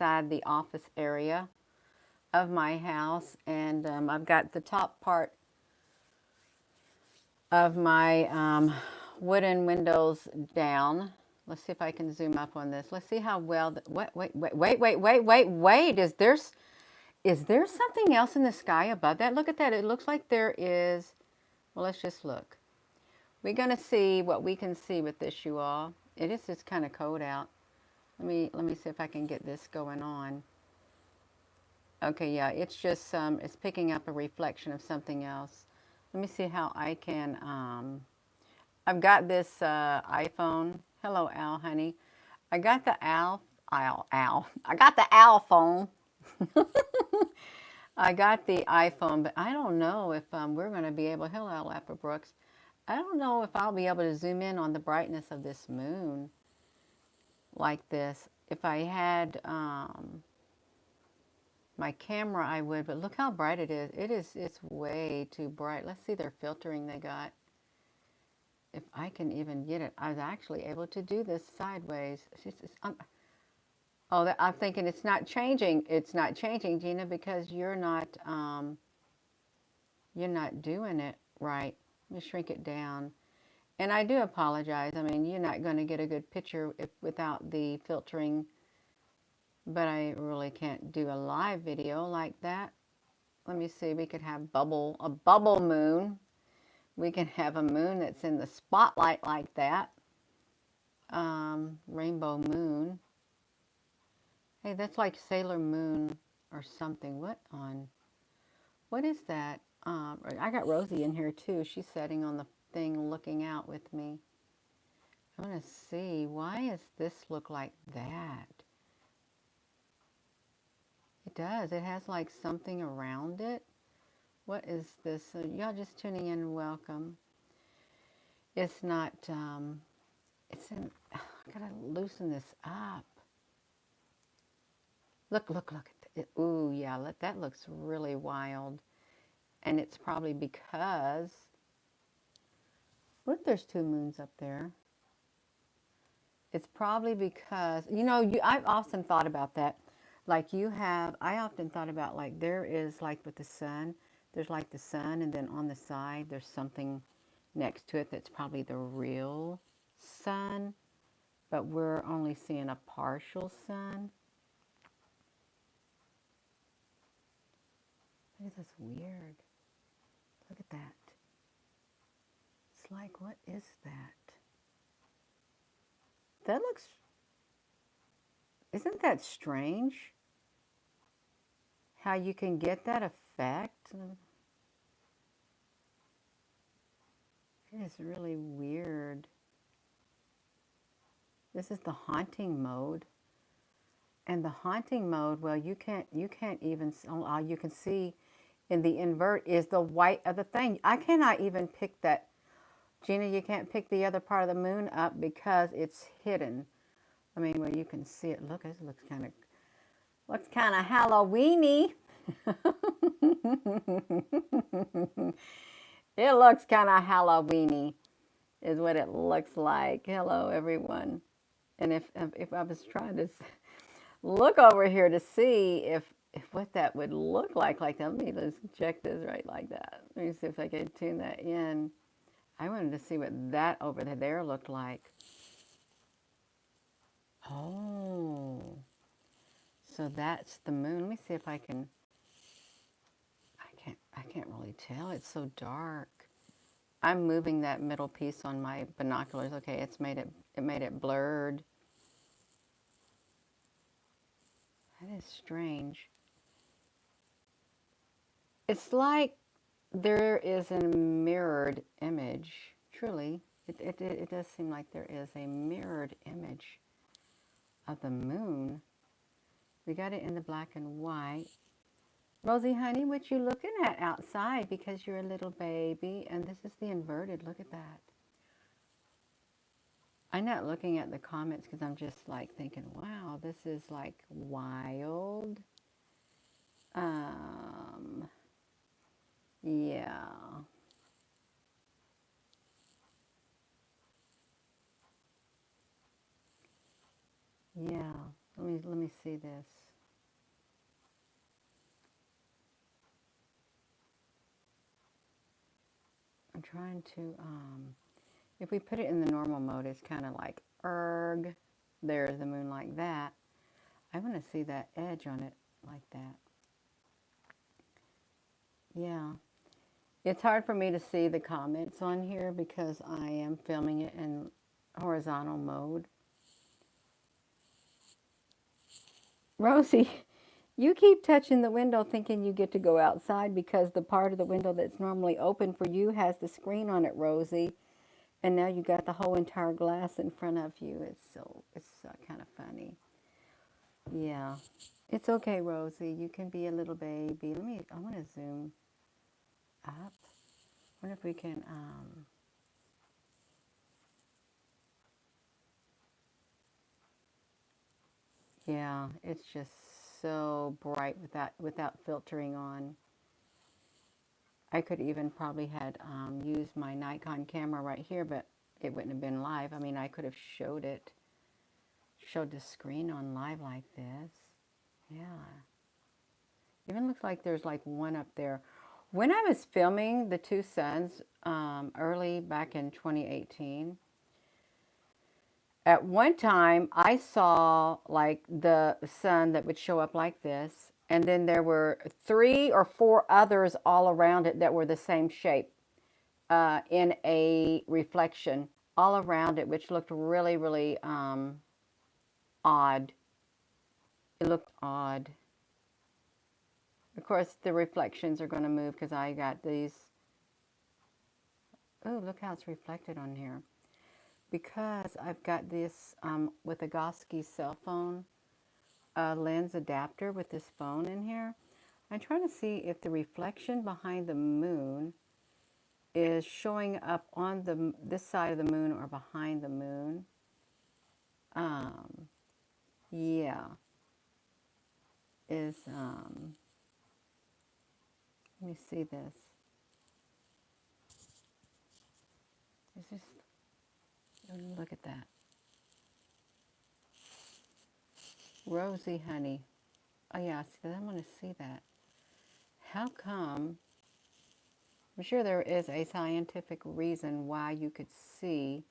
inside the office area of my house, and I've got the top part of my wooden windows down. Let's see if I can zoom up on this. Let's see how well. Wait. Is there something else in the sky above that? Look at that. It looks like there is. Well, let's just look. We're gonna see what we can see with this, you all. It is just kind of cold out. Let me see if I can get this going on. Okay, yeah, it's just it's picking up a reflection of something else. Let me see how I can. I've got this iPhone. Hello, Al, honey. I got the Al. I got the Al phone. I got the iPhone, but I don't know if we're going to be able. Hello, Lapper Brooks. I don't know if I'll be able to zoom in on the brightness of this moon like this. If I had my camera, I would, but look how bright it is. It's way too bright. Let's see their filtering they got. If I can even get it. I was actually able to do this sideways. I'm thinking it's not changing. It's not changing, Gina, because you're not doing it right. Let me shrink it down. And I do apologize. I mean, you're not going to get a good picture without the filtering, but I really can't do a live video like that. Let me see. We could have a bubble moon. We can have a moon that's in the spotlight like that. Rainbow moon. Hey, that's like Sailor Moon or something. What is that? I got Rosie in here too. She's sitting on the thing looking out with me. I want to see, why does this look like that? It does. It has like something around it. What is this? Y'all just tuning in, welcome. It's not, it's in, I gotta loosen this up. Look at it. Ooh, yeah, that looks really wild. And it's probably because, what if there's two moons up there? It's probably because, I've often thought about that. Like I often thought about like there is like with the sun, there's like the sun and then on the side there's something next to it that's probably the real sun, but we're only seeing a partial sun. That is weird. Look at that. It's like, what is that? That looks, isn't that strange? How you can get that effect? It is really weird. This is the haunting mode. And the haunting mode, well, you can't even, all you can see in the invert is the white of the thing. I cannot even pick that. Gina, you can't pick the other part of the moon up because it's hidden. I mean, well, you can see it. Look, it looks kind of Halloweeny. It looks kind of Halloweeny, is what it looks like. Hello, everyone. And if I was trying to look over here to see if what that would look like that, let me just check this right like that. Let me see if I can tune that in. I wanted to see what that over there looked like. Oh, so that's the moon. Let me see if I can. I can't really tell. It's so dark. I'm moving that middle piece on my binoculars. Okay, it made it blurred. That is strange. It's like there is a mirrored image. Truly, it does seem like there is a mirrored image of the moon. We got it in the black and white. Rosie, honey, what you looking at outside because you're a little baby? And this is the inverted. Look at that. I'm not looking at the comments because I'm just like thinking, wow, this is like wild. Yeah. Yeah. Let me see this. I'm trying to, if we put it in the normal mode, it's kind of like, erg, there's the moon like that. I want to see that edge on it like that. Yeah. It's hard for me to see the comments on here because I am filming it in horizontal mode. Rosie, you keep touching the window thinking you get to go outside because the part of the window that's normally open for you has the screen on it, Rosie. And now you got the whole entire glass in front of you. It's kind of funny. Yeah. It's okay, Rosie. You can be a little baby. I want to zoom up. I wonder if we can, yeah, it's just so bright without filtering on. I could even probably had used my Nikon camera right here, but it wouldn't have been live. I mean, I could have showed the screen on live like this. Yeah. Even looks like there's like one up there. When I was filming the two suns early back in 2018, at one time I saw like the sun that would show up like this, and then there were 3 or 4 others all around it that were the same shape in a reflection all around it, which looked really, really odd. It looked odd. Of course, the reflections are going to move because I got these. Oh, look how it's reflected on here. Because I've got this with a Goski cell phone lens adapter with this phone in here. I'm trying to see if the reflection behind the moon is showing up on this side of the moon or behind the moon. Yeah, is let me see this. Is this? Look at that, Rosie, honey. Oh yeah, see that. I want to see that. How come? I'm sure there is a scientific reason why you could see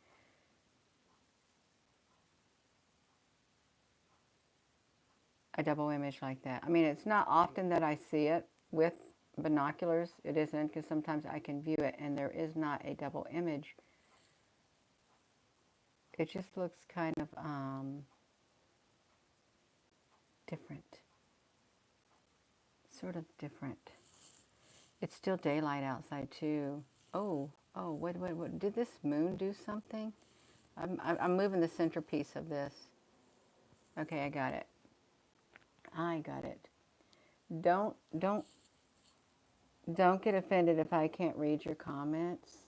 a double image like that. I mean, it's not often that I see it with binoculars. It isn't, because sometimes I can view it and there is not a double image. It just looks kind of different. Sort of different. It's still daylight outside too. Oh, what, did this moon do something? I'm moving the centerpiece of this. Okay, I got it. I got it. Don't, don't, don't get offended if I can't read your comments.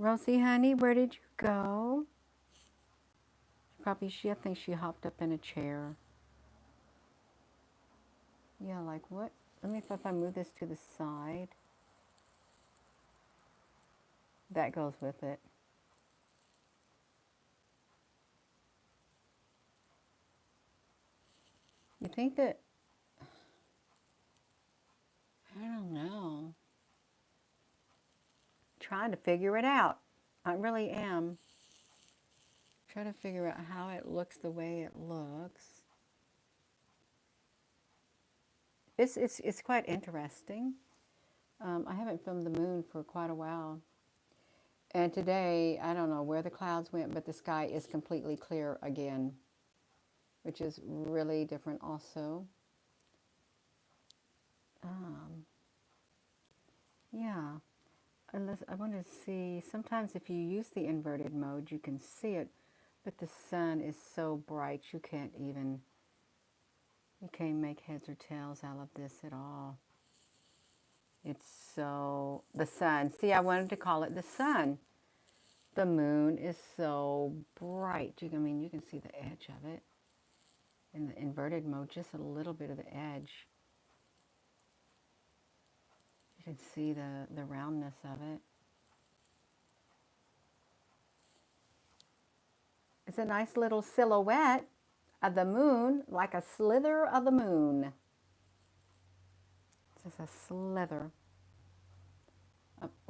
Rosie, honey, where did you go? Probably I think she hopped up in a chair. Yeah, like what? Let me, if I move this to the side, that goes with it. You think that, I don't know, trying to figure it out. I really am. Trying to figure out how it looks the way it looks. It's quite interesting. I haven't filmed the moon for quite a while. And today, I don't know where the clouds went, but the sky is completely clear again, which is really different also. Yeah, unless I want to see, sometimes if you use the inverted mode, you can see it, but the sun is so bright you can't make heads or tails out of this at all. It's so, the sun, see, I wanted to call it the sun. The moon is so bright. I mean, you can see the edge of it in the inverted mode, just a little bit of the edge. You can see the roundness of it. It's a nice little silhouette of the moon, like a slither of the moon. It's just a slither.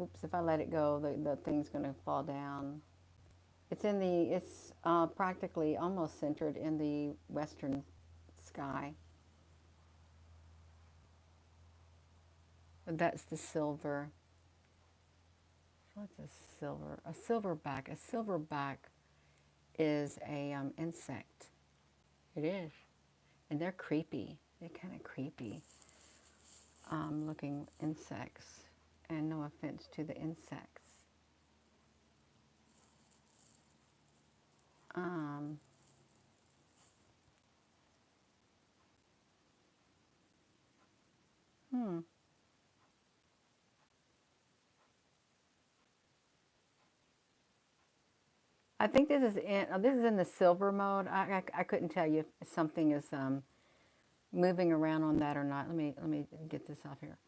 Oops, if I let it go, the thing's going to fall down. It's practically almost centered in the western sky. That's the silver. What's a silver? A silverback. A silverback is a insect. It is. And they're creepy. They're kind of creepy looking insects. And no offense to the insects. Um, hmm. I think this is in the silver mode. I couldn't tell you if something is moving around on that or not. Let me get this off here.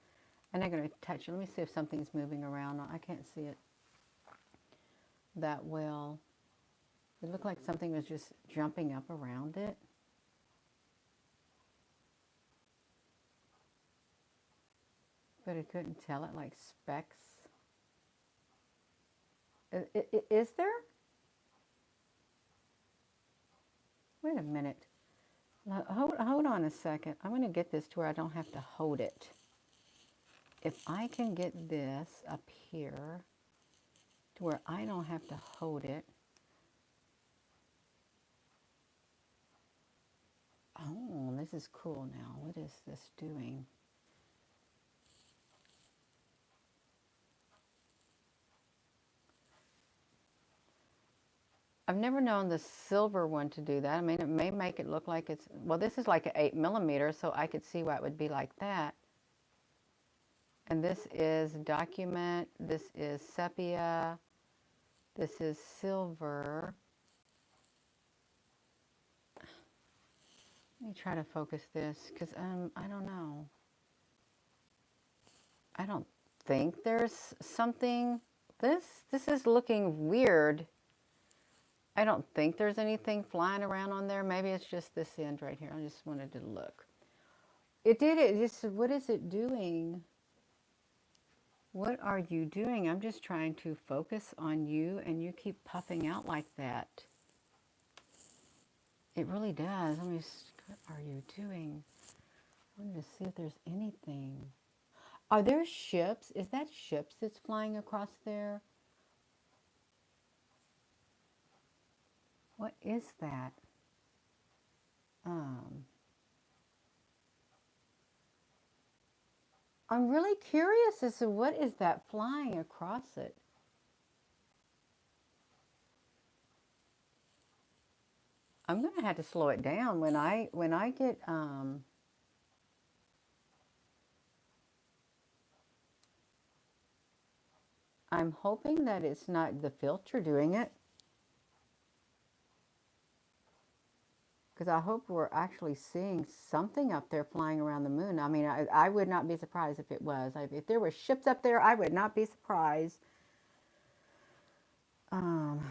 I'm not going to touch it. Let me see if something's moving around. I can't see it that well. It looked like something was just jumping up around it. But I couldn't tell it like specks. Is there? Wait a minute. Hold on a second. I'm going to get this to where I don't have to hold it. If I can get this up here to where I don't have to hold it. Oh, this is cool now. What is this doing? I've never known the silver one to do that. I mean, it may make it look like it's, well, this is like an 8mm, so I could see why it would be like that. And this is document, this is sepia, this is silver. Let me try to focus this, because I don't know. I don't think there's something, this is looking weird. I don't think there's anything flying around on there. Maybe it's just this end right here. I just wanted to look. It did it. Just, what is it doing? What are you doing? I'm just trying to focus on you and you keep puffing out like that. It really does. Let me, what are you doing? I wanted to see if there's anything. Are there ships? Is that ships that's flying across there? What is that? Um, I'm really curious as to what is that flying across it. I'm gonna have to slow it down when I get I'm hoping that it's not the filter doing it, because I hope we're actually seeing something up there flying around the moon. I mean, I would not be surprised if it was. If there were ships up there, I would not be surprised. Um,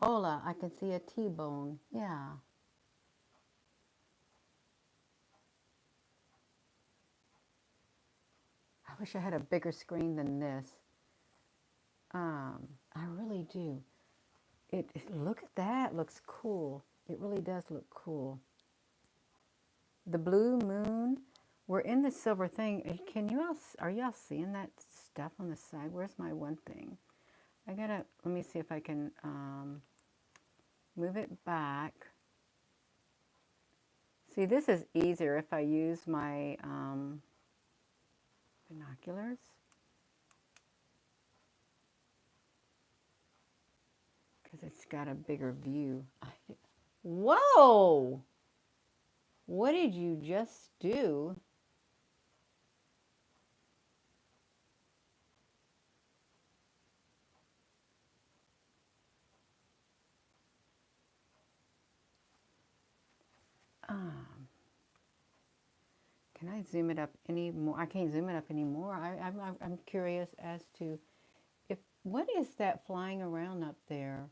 Ola, I can see a T-bone. Yeah. I wish I had a bigger screen than this. I really do. Look at that. Looks cool. It really does look cool. The blue moon. We're in the silver thing. Can you all? Are y'all seeing that stuff on the side? Where's my one thing? Let me see if I can move it back. See, this is easier if I use my binoculars. Because it's got a bigger view. Whoa! What did you just do? Um, can I zoom it up any more? I can't zoom it up anymore. I'm curious as to what is that flying around up there?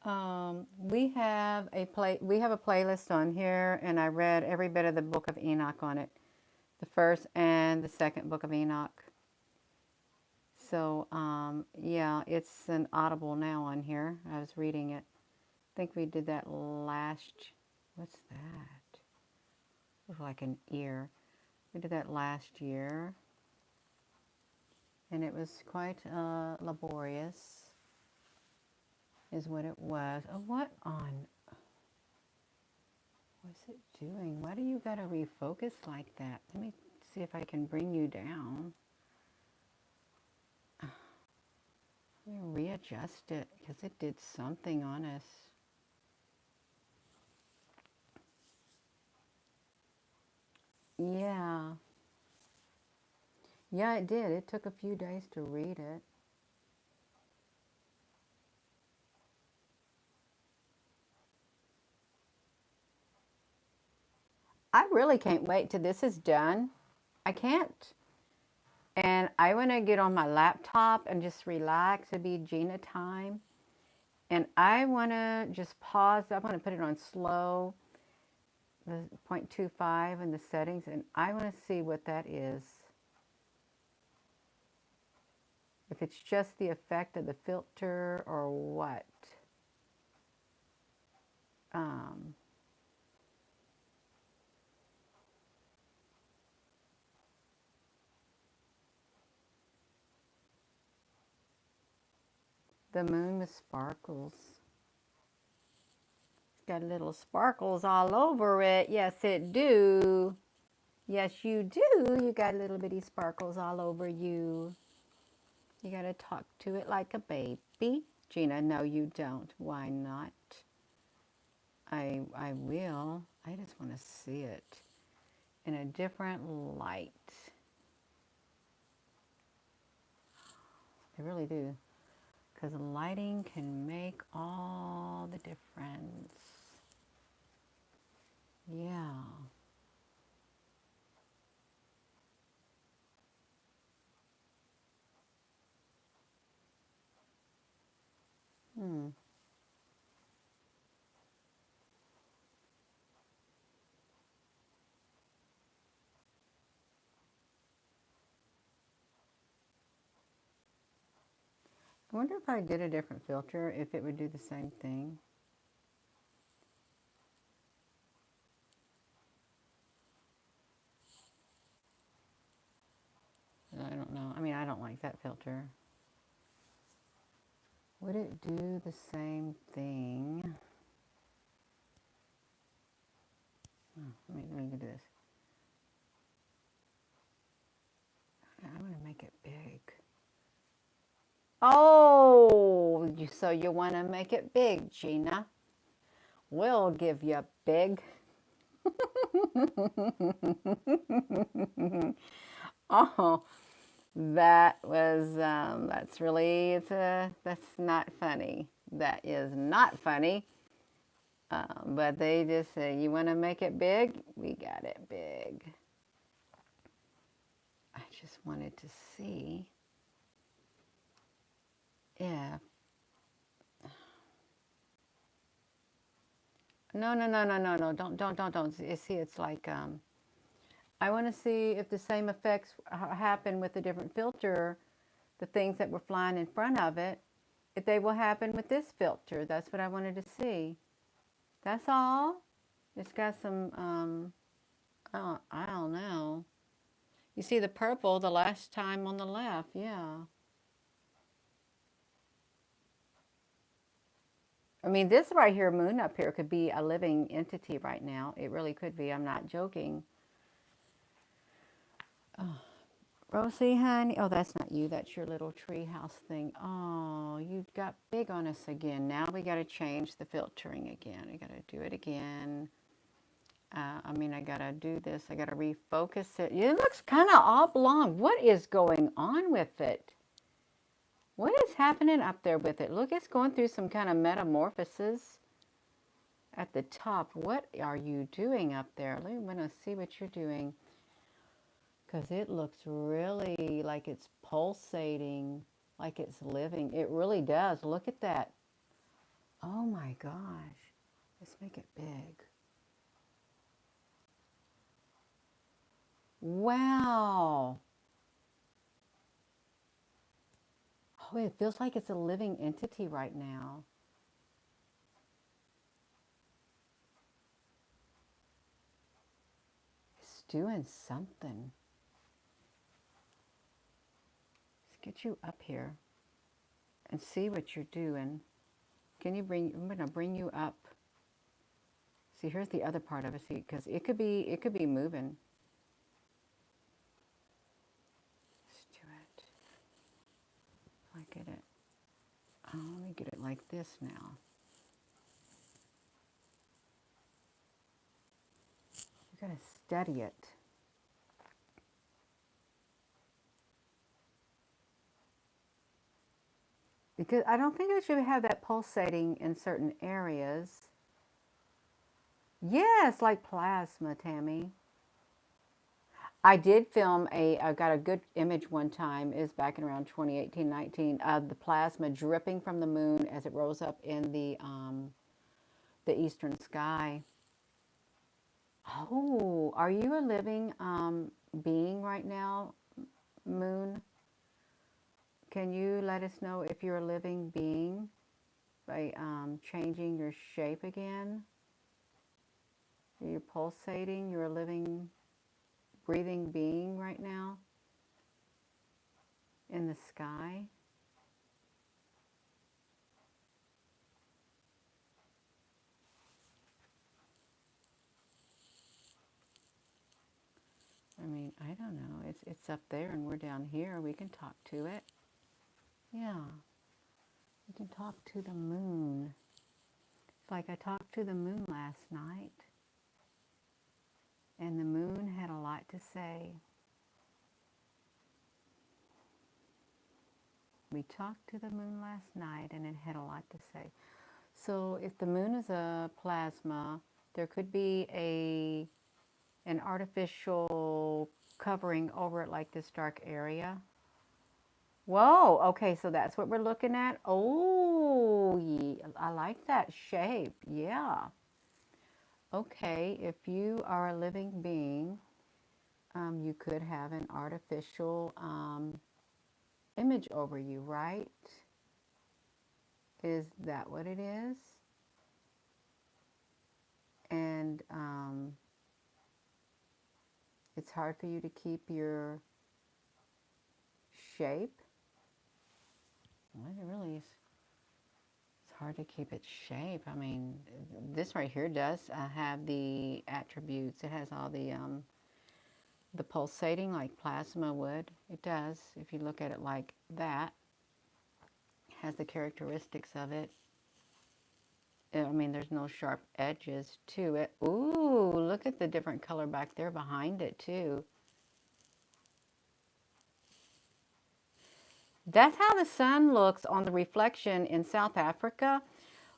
We have a playlist on here, and I read every bit of the Book of Enoch on it, the first and the second Book of Enoch. So yeah, it's an Audible now on here. I was reading it. I think we did that last. What's that? Looks like an ear. We did that last year, and it was quite laborious, is what it was. Oh, what on? What's it doing? Why do you gotta refocus like that? Let me see if I can bring you down. Let me readjust it because it did something on us. Yeah. Yeah, it did. It took a few days to read it. I really can't wait till this is done. I can't. And I want to get on my laptop and just relax. It'd be Gina time. And I want to just pause. I want to put it on slow, the 0.25 in the settings. And I want to see what that is. If it's just the effect of the filter or what. Um, the moon with sparkles. It's got little sparkles all over it. Yes, it do. Yes, you do. You got little bitty sparkles all over you. You got to talk to it like a baby. Gina, no, you don't. Why not? I will. I just want to see it in a different light. I really do. Because lighting can make all the difference. Yeah. Hmm. I wonder if I did a different filter, if it would do the same thing. I don't know. I mean, I don't like that filter. Would it do the same thing? Oh, let me do this. I want to make it big. Oh, so you want to make it big, Gina? We'll give you big. Oh, that's really, that's not funny. That is not funny. But they just say, you want to make it big? We got it big. I just wanted to see if, no, don't. See, it's like, I want to see if the same effects happen with a different filter, the things that were flying in front of it, if they will happen with this filter. That's what I wanted to see. That's all. It's got some, I don't know. You see the purple the last time on the left, yeah. I mean, this right here, moon up here, could be a living entity right now. It really could be. I'm not joking. Oh, Rosie, honey. Oh, that's not you. That's your little tree house thing. Oh, you got big on us again. Now we got to change the filtering again. We got to do it again. I got to do this. I got to refocus it. It looks kind of oblong. What is going on with it? What is happening up there with it? Look, it's going through some kind of metamorphosis at the top. What are you doing up there? Let me want to see what you're doing because it looks really like it's pulsating, like it's living. It really does. Look at that. Oh my gosh. Let's make it big. Wow. Oh, it feels like it's a living entity right now. It's doing something. Let's get you up here and see what you're doing. Can you bring, I'm gonna bring you up. See, here's the other part of it. See, because it could be moving. Let's do it. If I get it. Oh, let me get it like this now. You gotta steady it. Because I don't think it should have that pulsating in certain areas. Yes, like plasma, Tammy. I did film I got a good image one time, is back in around 2018, 19, of the plasma dripping from the moon as it rose up in the eastern sky. Oh, are you a living being right now, Moon? Can you let us know if you're a living being by changing your shape again? You're pulsating, you're a living, breathing being right now in the sky. I mean, I don't know. It's up there and we're down here. We can talk to it. Yeah, we can talk to the moon. It's like I talked to the moon last night, and the moon had a lot to say. We talked to the moon last night, and it had a lot to say. So if the moon is a plasma, there could be an artificial covering over it, like this dark area. Whoa, okay, so that's what we're looking at. Oh, I like that shape. Yeah. Okay, if you are a living being, you could have an artificial image over you, right? Is that what it is? And it's hard for you to keep your shape. Well, it really is. It's hard to keep its shape. I mean, this right here does have the attributes. It has all the pulsating like plasma would. It does. If you look at it like that, it has the characteristics of it. I mean, there's no sharp edges to it. Ooh, look at the different color back there behind it too. That's how the sun looks on the reflection in South Africa.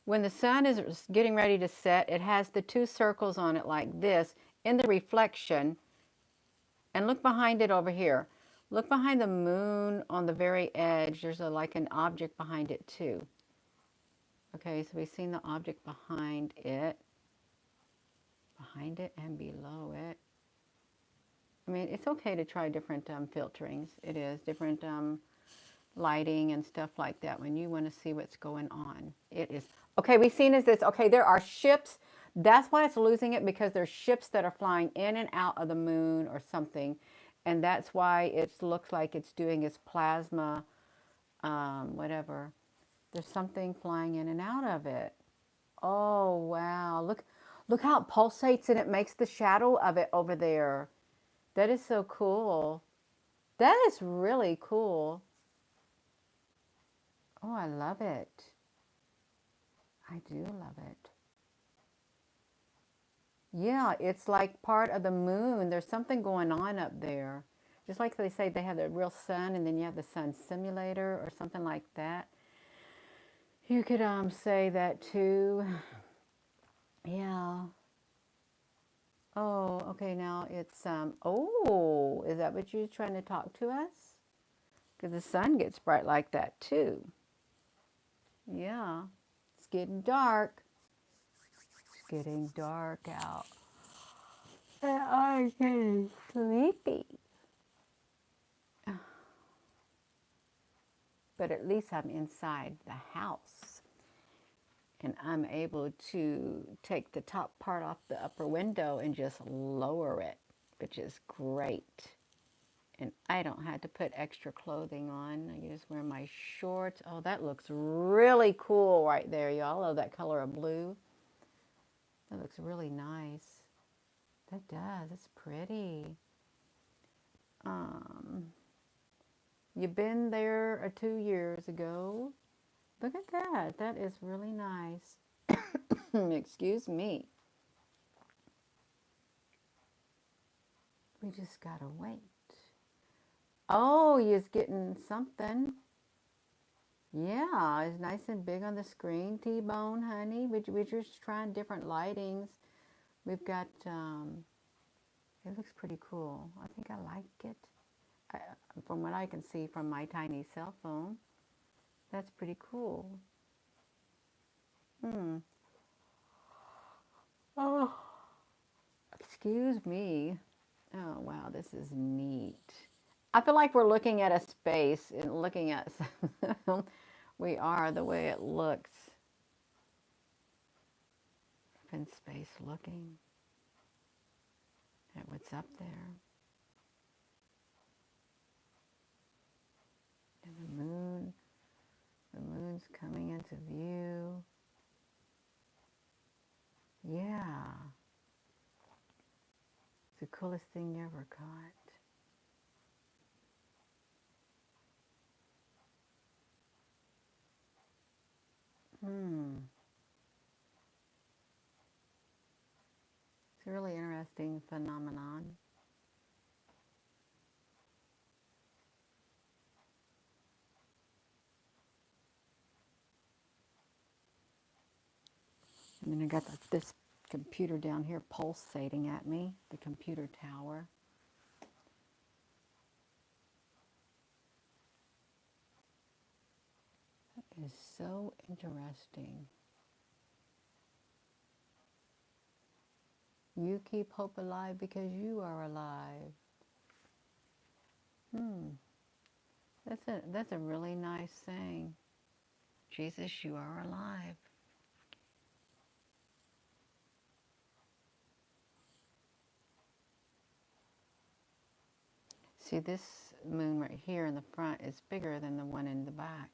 When the sun is getting ready to set, it has the two circles on it like this in the reflection. And look behind it over here. Look behind the moon on the very edge. There's like an object behind it too. Okay, so we've seen the object behind it and below it. I mean, it's okay to try different filterings. It is different lighting and stuff like that when you want to see what's going on. It is. Okay, we've seen is this. Okay, there are ships. That's why it's losing it, because there's ships that are flying in and out of the moon or something. And that's why it looks like it's doing its plasma, whatever. There's something flying in and out of it. Oh, wow. Look how it pulsates and it makes the shadow of it over there. That is so cool. That is really cool. Oh, I love it. I do love it. Yeah, it's like part of the moon. There's something going on up there. Just like they say they have the real sun and then you have the sun simulator or something like that. You could say that too. Yeah. Oh, okay, now it's, oh, is that what you're trying to talk to us? Because the sun gets bright like that too. Yeah. It's getting dark. It's getting dark out. And I'm getting sleepy. But at least I'm inside the house. And I'm able to take the top part off the upper window and just lower it, which is great. And I don't have to put extra clothing on. I just wear my shorts. Oh, that looks really cool right there, y'all. I love that color of blue. That looks really nice. That does. It's pretty. You've been there 2 years ago. Look at that. That is really nice. Excuse me. We just gotta wait. Oh, you're getting something. Yeah, it's nice and big on the screen, T-Bone, honey. We're just trying different lightings. We've got, it looks pretty cool. I think I like it. I, from what I can see from my tiny cell phone, that's pretty cool. Oh, excuse me. Oh, wow, this is neat. I feel like we're looking at a space and looking at we are the way it looks. In space looking at what's up there. And the moon's coming into view. Yeah. It's the coolest thing you ever caught. It's a really interesting phenomenon. And then I got this computer down here pulsating at me, the computer tower. That is so interesting. You keep hope alive because you are alive. That's a really nice saying. Jesus, you are alive. See, this moon right here in the front is bigger than the one in the back.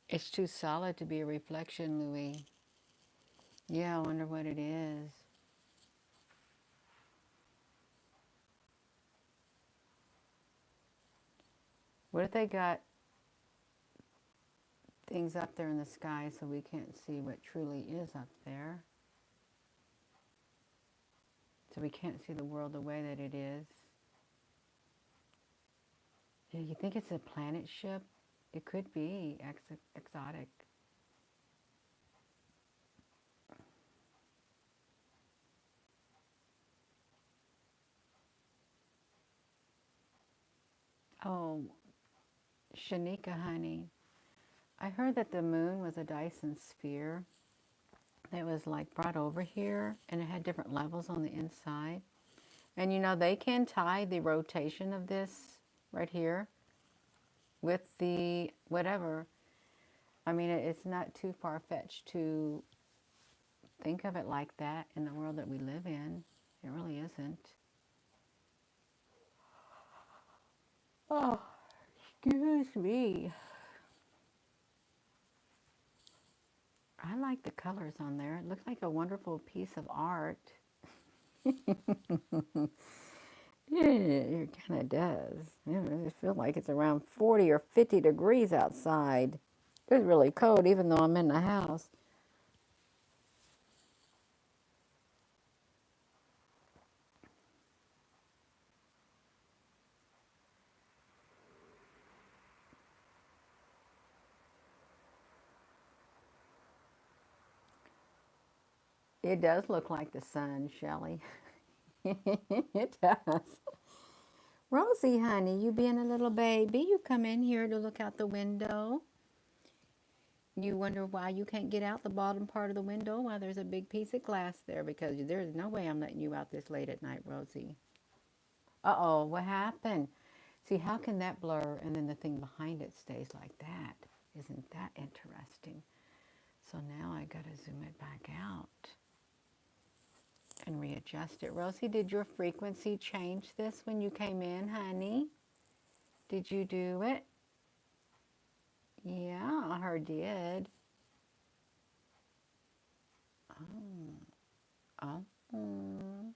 It's too solid to be a reflection, Louis. Yeah, I wonder what it is. What if they got things up there in the sky so we can't see what truly is up there? So we can't see the world the way that it is. Yeah, you think it's a planet ship? It could be exotic. Oh, Shanika, honey, I heard that the moon was a Dyson sphere that was like brought over here and it had different levels on the inside. And you know, they can tie the rotation of this right here with the whatever. I mean, it's not too far-fetched to think of it like that in the world that we live in. It really isn't. Oh, excuse me. I like the colors on there. It looks like a wonderful piece of art. Yeah, it kind of does. Yeah, I feel like it's around 40 or 50 degrees outside. It's really cold even though I'm in the house. It does look like the sun, Shelley. It does. Rosie, honey, you being a little baby, you come in here to look out the window. You wonder why you can't get out the bottom part of the window while there's a big piece of glass there, because there's no way I'm letting you out this late at night, Rosie. Uh-oh, what happened? See, how can that blur and then the thing behind it stays like that? Isn't that interesting? So now I gotta zoom it back out and readjust it. Rosie, did your frequency change this when you came in, honey? Did you do it? Yeah, I heard did. Oh, oh.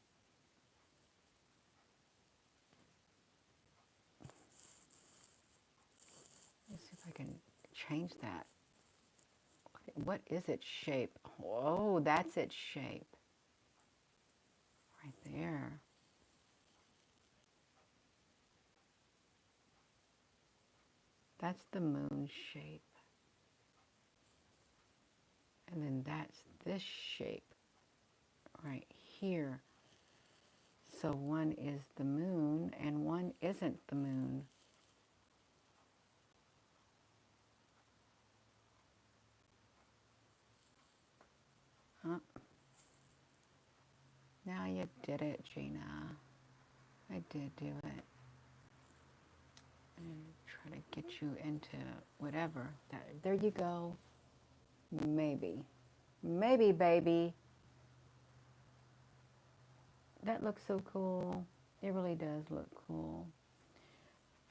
Let's see if I can change that. What is its shape? Oh, that's its shape. Right there. That's the moon shape. And then that's this shape right here. So one is the moon and one isn't the moon. Huh? Now you did it, Gina. I did do it. And try to get you into whatever. There you go. Maybe. Maybe, baby. That looks so cool. It really does look cool.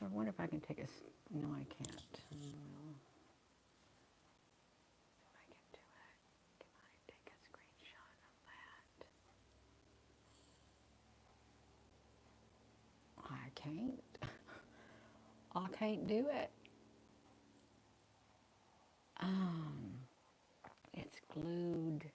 I wonder if I can take a... No, I can't. Well, if I can do it. Can I take a screenshot of that? I can't. I can't do it. It's glued.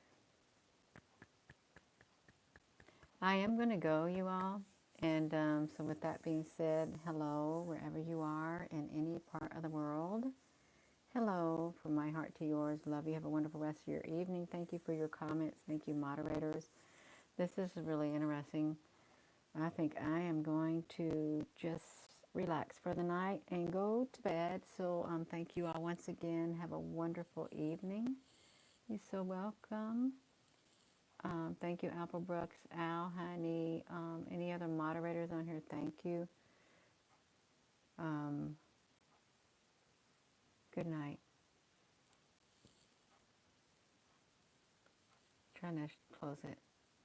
I am going to go, you all. And so with that being said, hello, wherever you are in any part of the world. Hello, from my heart to yours. Love you. Have a wonderful rest of your evening. Thank you for your comments. Thank you, moderators. This is really interesting. I think I am going to just relax for the night and go to bed. So thank you all once again. Have a wonderful evening. You're so welcome. Thank you, Apple Brooks, Al, Honey, any other moderators on here, thank you. Good night. Trying to close it.